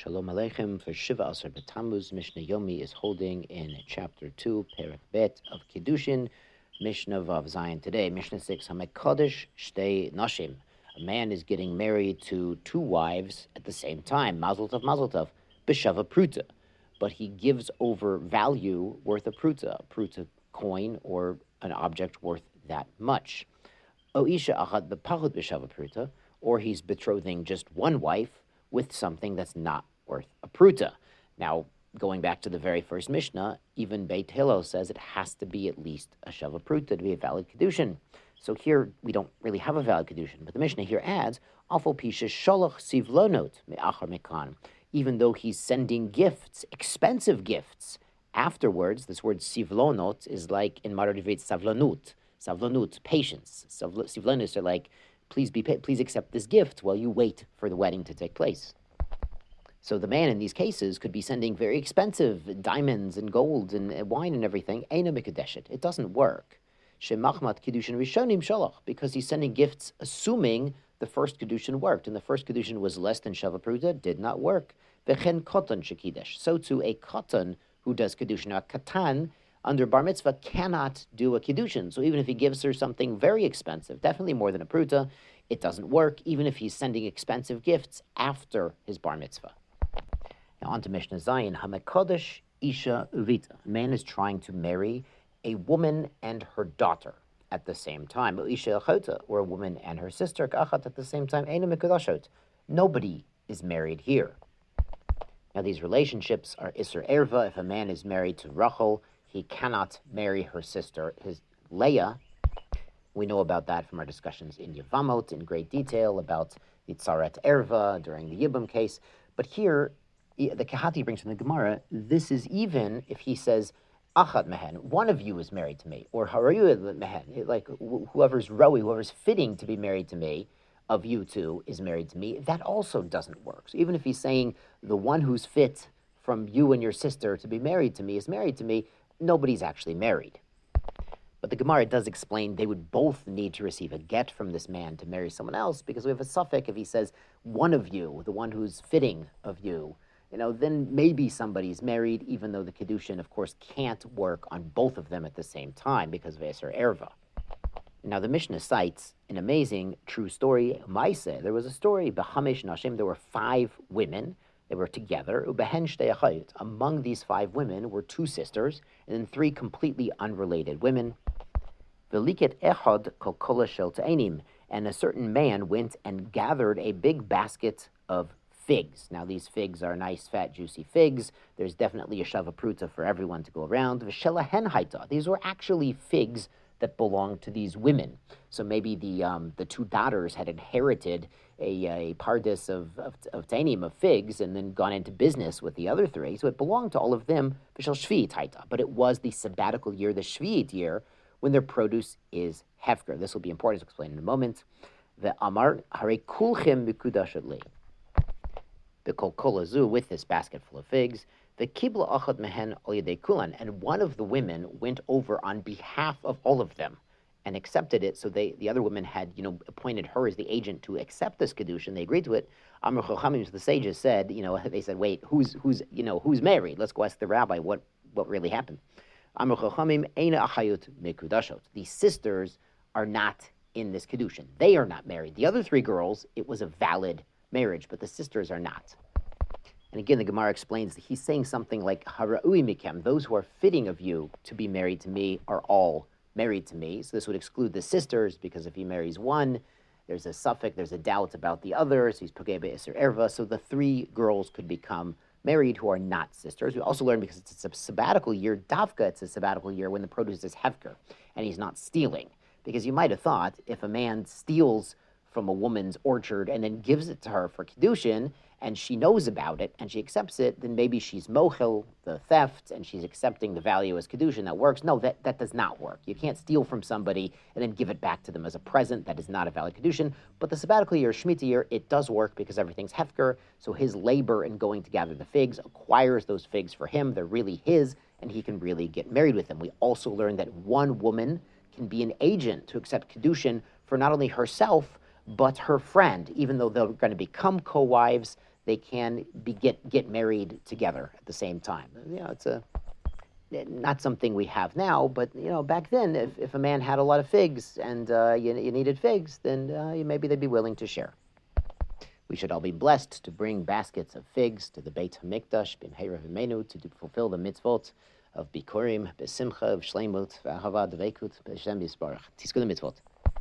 Shalom Aleichem for Shiva Asar B'Tammuz. Mishnah Yomi is holding in chapter 2, Perek Bet of Kiddushin, Mishnah Vav Zayin today. Mishnah 6, HaMekadosh Shtei Nashim. A man is getting married to two wives at the same time. Mazel Tov, B'Shava Pruta. But he gives over value worth a pruta coin or an object worth that much. O Isha Achad B'Pachut B'Shava Pruta, or he's betrothing just one wife with something that's not worth a pruta. Now, going back to the very first Mishnah, even Beit Hillel says it has to be at least a shava pruta to be a valid Kiddushin. So here, we don't really have a valid Kiddushin, but the Mishnah here adds, Afal Pisha Sholach Sivlonot Me'achar Mekan, even though he's sending gifts, expensive gifts. Afterwards, this word Sivlonot is like in Marar Divrit Savlonut, patience. Sivlonot are like, please accept this gift while you wait for the wedding to take place. So the man in these cases could be sending very expensive diamonds and gold and wine and everything. Eina mikudeshet. It doesn't work. Shemachmat Kidushin Rishonim Shalach, because he's sending gifts assuming the first Kiddushin worked, and the first Kiddushin was less than Shava Pruta, did not work. Vechen Koton Shekidesh. So too a Koton who does Kiddushin, a Katan, under Bar Mitzvah cannot do a Kiddushin. So even if he gives her something very expensive, definitely more than a Pruta, it doesn't work, even if he's sending expensive gifts after his Bar Mitzvah. Now on to Mishnah Zayin. HaMekadosh Isha Uvita. A man is trying to marry a woman and her daughter at the same time. Isha Achota, or a woman and her sister, Kachat, at the same time. Eina Mikudashot. Nobody is married here. Now these relationships are Isser Erva. If a man is married to Rachel, he cannot marry her sister, his Leah. We know about that from our discussions in Yevamot in great detail about the Tzaret Erva during the Yibam case. But here, the Kehati brings from the Gemara, this is even if he says, Achad Mehen, one of you is married to me, or Harayu Mehen, like whoever's Roi, whoever's fitting to be married to me, of you two is married to me, that also doesn't work. So even if he's saying the one who's fit from you and your sister to be married to me is married to me, nobody's actually married. But the Gemara does explain they would both need to receive a get from this man to marry someone else, because we have a suffix if he says one of you, the one who's fitting of you, then maybe somebody's married, even though the Kiddushin, of course, can't work on both of them at the same time because of Eser Erva. Now, the Mishnah cites an amazing true story. Maise, there was a story, B'Hamesh Nashim, there were 5 women. They were together. Among these 5 women were 2 sisters, and then 3 completely unrelated women. And a certain man went and gathered a big basket of figs. Now, these figs are nice, fat, juicy figs. There's definitely a shava pruta for everyone to go around. These were actually figs that belonged to these women. So maybe the 2 daughters had inherited a pardis of tainim, of figs, and then gone into business with the other 3. So it belonged to all of them, but it was the sabbatical year, the Shvi'it year, when their produce is hefker. This will be important to explain in a moment. The Amar Hare Kulchem Mikudashat Li. The Kolkolazu, with this basket full of figs, the Kibla Achad Mehen Al Yedei Kulan, and one of the women went over on behalf of all of them and accepted it. So the other women had, appointed her as the agent to accept this Kiddushin. They agreed to it. Amr Chachamim, the sages said, they said, wait, who's married? Let's go ask the rabbi what really happened. Amr Chachamim Eina Achayut Mikudashot. The sisters are not in this Kiddushin. They are not married. The other 3 girls, it was a valid marriage, but the sisters are not. And again, the Gemara explains that he's saying something like, Hara'ui mikem, those who are fitting of you to be married to me are all married to me. So this would exclude the sisters, because if he marries one, there's a suffix, there's a doubt about the other, so he's pogei be'eser erva. So the 3 girls could become married who are not sisters. We also learn, because it's a sabbatical year, Davka, it's a sabbatical year when the produce is hefker, and he's not stealing. Because you might have thought, if a man steals from a woman's orchard and then gives it to her for Kiddushin, and she knows about it, and she accepts it, then maybe she's mochel, the theft, and she's accepting the value as Kiddushin. That works. No, that does not work. You can't steal from somebody and then give it back to them as a present. That is not a valid Kiddushin. But the sabbatical year, Shemitah year, it does work because everything's hefker, so his labor in going to gather the figs acquires those figs for him. They're really his, and he can really get married with them. We also learn that one woman can be an agent to accept Kiddushin for not only herself, but her friend. Even though they're going to become co-wives, they can get married together at the same time. It's not something we have now, but back then, if a man had a lot of figs and you needed figs, then maybe they'd be willing to share. We should all be blessed to bring baskets of figs to the Beit HaMikdash, b'mheira v'meinu, to fulfill the mitzvot of Bikurim, Besimcha, of Shleimut, V'ahava, Dveikut, B'Shem Yisbarach. Tizku the mitzvot.